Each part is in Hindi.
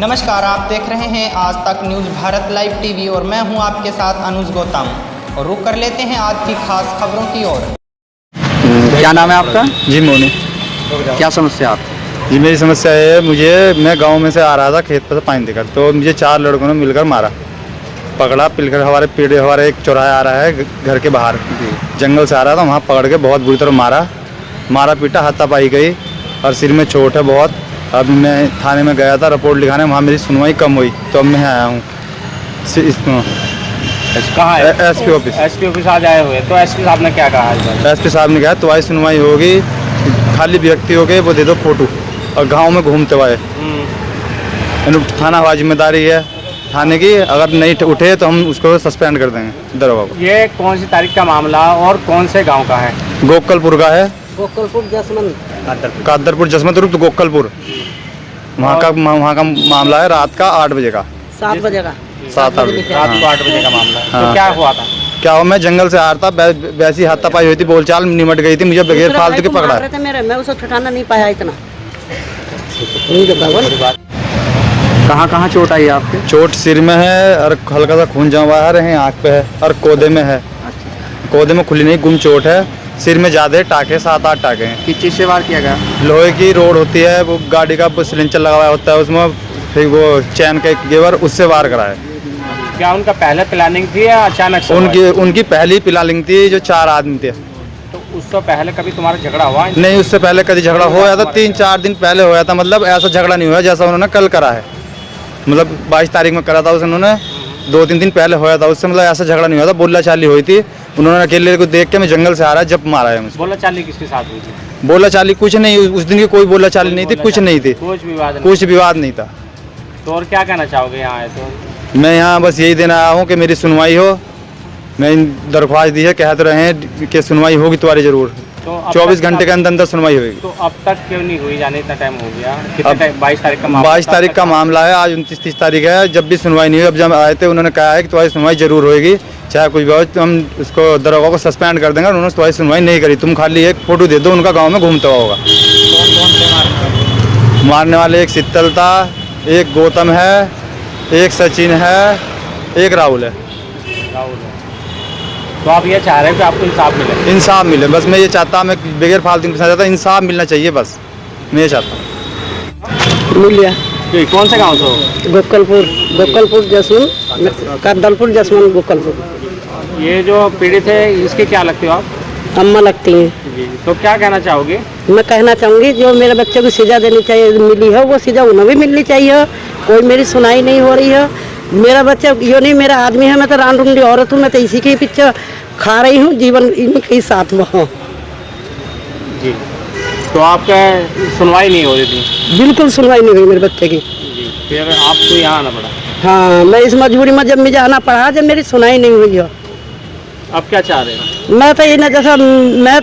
नमस्कार, आप देख रहे हैं आज तक न्यूज़ भारत लाइव टीवी और मैं हूं आपके साथ अनुज गौतम। और रुक कर लेते हैं आज की खास खबरों की ओर। क्या नाम है आपका? जी मोनू। क्या समस्या आपकी? जी मेरी समस्या है, मैं गांव में से आ रहा था खेत पर से पानी देकर, तो मुझे 4 लड़कों ने मिलकर मारा, पकड़ा, पिलकर हमारे एक चौराहा आ रहा है घर के बाहर, जंगल से आ रहा था, वहाँ पकड़ के बहुत बुरी तरह मारा पीटा, हाथापाई गई और सिर में चोट है बहुत। अब मैं थाने में गया था रिपोर्ट लिखाने, वहाँ मेरी सुनवाई कम हुई तो अब मैं आया हूँ। कहाँ है? SP office. एसपी ऑफिस आज आए हुए, तो एसपी साहब ने क्या कहा? एसपी साहब ने कहा तुम्हारी सुनवाई होगी, खाली व्यक्ति हो गए वो दे दो फोटो, और गांव में घूमते हुए थाना हवा जिम्मेदारी है थाने की, अगर नहीं उठे तो हम उसको सस्पेंड कर देंगे दरोगा को। ये कौन सी तारीख का मामला और कौन से गांव का है? गोकलपुर का है, गोकलपुर जसमंत, कादरपुर जसमत रुक्त गोकलपुर, वहाँ का मामला है। रात का 8 बजे का, 7 बजे का, 7-8 बजे, रात को 8 बजे का मामला है। तो हाँ। क्या हुआ था? क्या हो, मैं जंगल से आ रहा था, वैसी हाथापाई हुई थी, बोलचाल निमट गई थी, मुझे बगैर फालतू के पकड़ा है। मैं उसे छुटाना नहीं पाया इतना। कहाँ चोट आई आपके? चोट सिर में है और हल्का सा खून जमा है, आँख पे है और कोदे में है। कोदे में खुली नहीं, गुम चोट है। सिर में ज़्यादा टाके, 7-8 टाके हैं। किस चीज़ से वार किया गया? लोहे की रोड होती है, वो गाड़ी का सिलेंडर लगा हुआ होता है उसमें, फिर वो चैन का गेवर, उससे वार करा है। क्या उनका पहले प्लानिंग थी या अचानक से? उनकी पहली प्लानिंग थी, जो 4 आदमी थे। तो उससे पहले कभी तुम्हारा झगड़ा हुआ? नहीं, उससे पहले कभी झगड़ा होया था, 3-4 दिन पहले होया था। मतलब ऐसा झगड़ा नहीं हुआ जैसा उन्होंने कल करा है, मतलब 22 तारीख में करा था उन्होंने, 2-3 दिन पहले होया था। उससे मतलब ऐसा झगड़ा नहीं हुआ था, बोला चाली हुई थी। उन्होंने अकेले को देख के मैं जंगल से आ रहा है जब मारा है मुझे। बोला चाली किसके साथ हुई थी? बोला चाली कुछ नहीं, उस दिन की कोई बोला चाली नहीं थी, कुछ नहीं थी, कुछ विवाद नहीं था। तो और क्या कहना चाहोगे यहाँ आए तो? मैं यहाँ बस यही देना आया हूँ कि मेरी सुनवाई हो। मैं दरख्वास्त दी है, कहते रहे हैं कि सुनवाई होगी तुम्हारी जरूर, तो 24 घंटे के अंदर सुनवाई होगी। तो अब तक क्यों नहीं हुई? जाने इतना टाइम हो गया, कितने टाइम? 22 तारीख का मामला, 22 तारीख का मामला है, आज 29-30 तारीख है, जब भी सुनवाई नहीं हुई। अब जब आए थे उन्होंने कहा है कि तुम्हारी सुनवाई जरूर होगी, चाहे कुछ भी हो, तो हम उसको दरोगा को सस्पेंड कर देंगे। उन्होंने तुम्हारी सुनवाई नहीं करी, तुम खाली एक फोटो दे दो, उनका गाँव में घूमता हुआ होगा। कौन से मारने वाले एक शीतल था, एक गौतम है, एक सचिन है, एक राहुल है। तो आप ये चाह रहे हैं कि आपको इंसाफ मिले? इंसाफ मिले, बस मैं ये चाहता, मैं बगैर फालतू के चाहता, इंसाफ मिलना चाहिए, बस मैं ये चाहता हूँ। मिलिया। कौन से गांव से? गोकलपुर जसमंत, कादरपुर जसमंत, गोकलपुर। ये जो पीड़ित है, इसके क्या लगते हो आप? अम्मा लगती हैं जी। तो क्या कहना चाहोगे? मैं कहना चाहूँगी जो मेरे बच्चे को सजा देनी चाहिए, मिली है वो सजा उन्हें भी मिलनी चाहिए। कोई मेरी सुनाई नहीं हो रही है। मेरा बच्चा यो नहीं, मेरा आदमी है, मैं तो रांडूंडी औरत हूँ, मैं तो इसी के पीछे खा रही हूँ, जीवन इन्हीं के साथ में हूँ। जी। तो आपका सुनवाई नहीं हो रही थी? बिल्कुल सुनवाई नहीं हुई मेरे बच्चे की। जी। फिर आपको यहाँ आना पड़ा? हाँ, मैं इस मजबूरी में जब मुझे आना पड़ा, जब मेरी सुनाई नहीं हुई है। अब क्या चाह रहे हो? मैं तो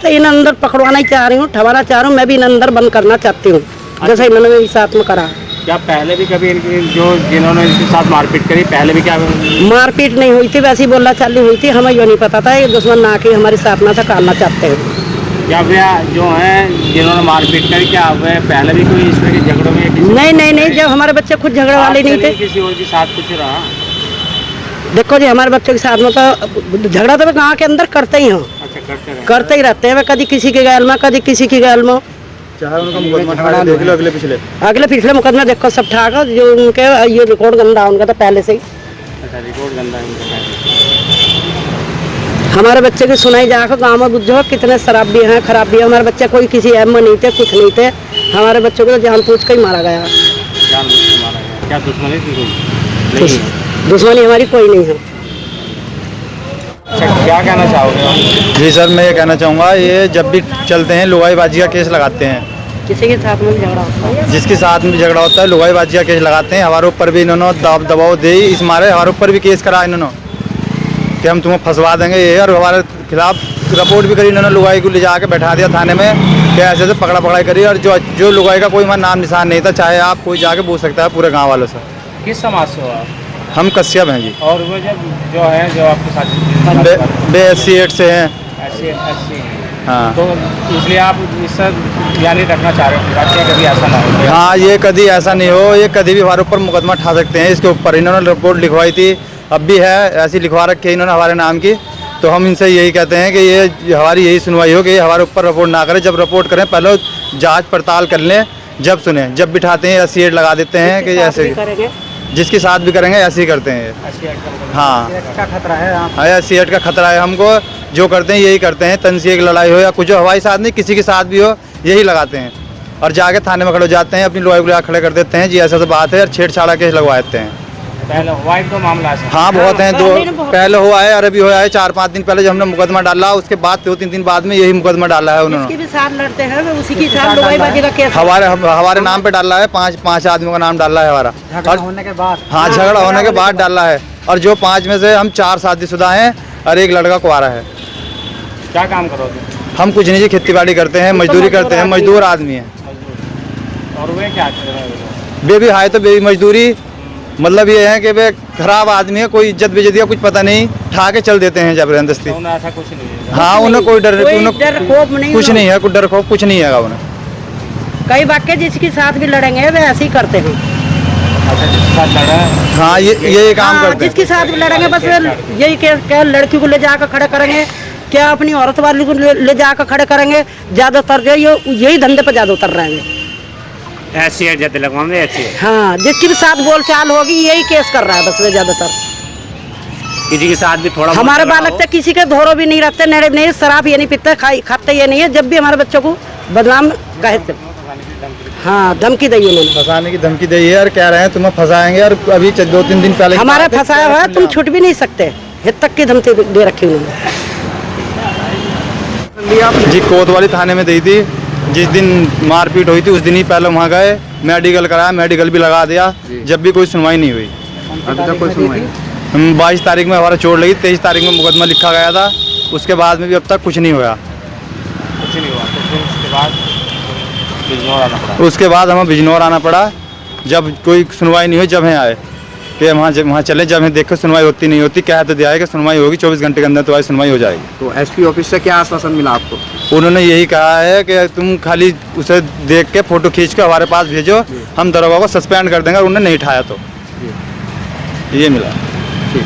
इन्हें अंदर पकड़वाना ही चाह रही हूँ, ठवाना चाह रही हूँ, मैं भी इन्हें अंदर बंद करना चाहती हूँ, जैसे इन्होंने मेरे साथ में करा। क्या पहले भी कभी जिन्होंने इसके साथ मारपीट करी, पहले भी क्या? मारपीट नहीं हुई थी, वैसी बोलना चालू हुई थी, हमें यो नहीं पता था ये दुश्मन ना के हमारे साथ ना था करना चाहते हैं। क्या वे जो हैं जिन्होंने मारपीट करी, क्या वे पहले भी कोई इसमें के झगड़ों में? नहीं, जब हमारे बच्चे खुद झगड़े वाले नहीं थे। किसी और के साथ कुछ रहा? देखो जी, हमारे बच्चों के साथ में तो झगड़ा तो गाँव के अंदर करते ही हैं। अच्छा, करते ही रहते हैं, वे कभी किसी के गैल में, कभी किसी की गैल में। चाहे उनका मुकदमा देख लो, अगले पिछले मुकदमा देखो सब ठाक है, जो उनके ये रिकॉर्ड गंदा उनका तो पहले से ही। अच्छा, रिकॉर्ड गंदा है उनका। हमारे बच्चे की सुनाई जाकर गाँव में बुझो कितने शराब भी हैं, खराब भी है। हमारे बच्चे कोई किसी ऐप में नहीं थे, कुछ नहीं थे। हमारे बच्चों को तो जान पूछ कर ही मारा गया। जानबूझ के मारा गया? क्या दुश्मनी थी कोई? दुश्मनी हमारी कोई नहीं है। अच्छा, क्या कहना चाहोगे? जी सर, मैं ये कहना चाहूँगा, ये जब भी चलते हैं लुगाईबाजी का केस लगाते हैं, किसी के साथ में झगड़ा होता है, जिसके साथ में झगड़ा होता है लुगाईबाजी का केस लगाते हैं। हमारे ऊपर भी इन्होंने दबाव दे, इस मारे हमारे ऊपर भी केस करा इन्होंने कि हम तुम्हें फंसवा देंगे ये, और हमारे खिलाफ रिपोर्ट भी करी इन्होंने। लुगाई को ले जाके बैठा दिया थाने में कि ऐसे पकड़ाई करी, और जो लुगाई का कोई हमारा नाम निशान नहीं था। चाहे आप कोई जाके पूछ सकता है पूरे गाँव वालों से। किस समाज से हो आप? हम कश्यप हैं जी। और वो जो है जो आपके साथ बे SC 8 से हैं। SC? हाँ, तो इसलिए आप इस यानी रखना चाह रहे हो ताकि कभी ऐसा ना हो? हाँ, ये कभी ऐसा नहीं हो, ये कभी भी हमारे ऊपर मुकदमा ठा सकते हैं इसके ऊपर। इन्होंने रिपोर्ट लिखवाई थी, अब भी है, ऐसी लिखवा रखी है इन्होंने हमारे नाम की। तो हम इनसे यही कहते हैं कि ये हमारी यही सुनवाई हो कि ये हमारे ऊपर रिपोर्ट ना करें। जब रिपोर्ट करें पहले जांच पड़ताल कर लें, जब सुने, जब बिठाते हैं एसिएट लगा देते हैं कि ऐसे जिसके साथ भी करेंगे ऐसे ही करते हैं ये। हाँ, का खतरा है हाँ, एसिएट का खतरा है हमको। जो करते हैं यही करते हैं, तंजिए की लड़ाई हो या कुछ हो, हमारे साथ नहीं किसी के साथ भी हो, यही लगाते हैं और जाके थाने में खड़े हो जाते हैं, अपनी लॉयर को खड़े कर देते हैं जी ऐसा बात है और छेड़छाड़ा केस लगवा देते हैं। पहले हुआ एक दो मामला ऐसा? हाँ, बहुत हैं, दो पहले हुआ है और अभी हुआ है 4-5 दिन पहले जब हमने मुकदमा डाला, उसके बाद 2-3 दिन बाद में यही मुकदमा डाला है उन्होंने। जिसके भी साथ लड़ते हैं वो उसी के साथ लुगाईबाजी का केस हमारे नाम पे डाला है, पाँच आदमियों का नाम डाला है हमारा। झगड़ा होने के बाद? हाँ, झगड़ा होने के बाद डाला है और जो 5 में से हम 4 शादीशुदा हैं और एक लड़का कुंवारा है। क्या काम करोगे? हम कुछ नहीं जी, खेती बाड़ी करते हैं, मजदूरी करते हैं, मजदूर आदमी है। और वे क्या कर रहे हैं? बेबी हाय तो बेबी मजदूरी, मतलब ये है कि वे खराब आदमी है, कोई इज्जत बेइज्जती का कुछ पता नहीं, ठा के चल देते हैं जबरदस्ती। उन्हें ऐसा कुछ नहीं है? हाँ, उन्हें कोई डर खौफ नहीं, कुछ नहीं है, कोई डर खौफ कुछ नहीं है उन्हें। कई वाक्य जिसके साथ भी लड़ेंगे वे ऐसे ही करते हैं। अच्छा, जिसके साथ लड़ा है? हाँ, ये काम हाँ, करते हैं। जिसके साथ भी लड़ेंगे बस वे यही क्या लड़की को ले जाकर खड़े करेंगे, क्या अपनी औरत वाली को ले जाकर खड़े करेंगे। ज्यादातर जो यही धंधे पर ज्यादा उतर रहे हैं। ऐसी जद लगवाएंगे ऐसी? हाँ, जिसकी भी साथ बोलचाल होगी यही केस कर रहा है बस वे ज्यादातर। किसी के साथ भी थोड़ा हमारे बालक तक किसी के धोरो भी नहीं रखते, नड़े नहीं, शराब ये नहीं पीते, खाते ये नहीं है। जब भी हमारे बच्चों को बदनाम कहते, हाँ, धमकी दी उन्होंने, फंसाने की धमकी दी है और कह रहे हैं तुम्हें फंसाएंगे। और अभी 2-3 दिन पहले हमारे फंसाया हुआ है, तुम छूट भी नहीं सकते, हित तक की धमकी दे रखी उन्होंने। जी, कोतवाली थाने में दी थी। जिस दिन मारपीट हुई थी उस दिन ही पहले वहाँ गए, मेडिकल कराया, मेडिकल भी लगा दिया, जब भी कोई सुनवाई नहीं हुई। अभी तक कोई सुनवाई? 22 तारीख में हमारा चोट लगी, 23 तारीख में मुकदमा लिखा गया था, उसके बाद में भी अब तक कुछ नहीं हुआ। कुछ नहीं हुआ तो फिर उसके बाद बिजनौर आना पड़ा? उसके बाद हमें बिजनौर आना पड़ा, जब कोई सुनवाई नहीं हुई, जब यहाँ आए कि वहाँ चले, जब हमें देखो सुनवाई होती नहीं होती, कह तो दिया है कि सुनवाई होगी 24 घंटे के अंदर तुम्हारी सुनवाई हो जाएगी। तो एसपी ऑफिस से क्या आश्वासन मिला आपको? उन्होंने यही कहा है कि तुम खाली उसे देख के फ़ोटो खींच के हमारे पास भेजो, हम दरोगा को सस्पेंड कर देंगे और उन्हें नहीं उठाया तो। ये मिला। ठीक।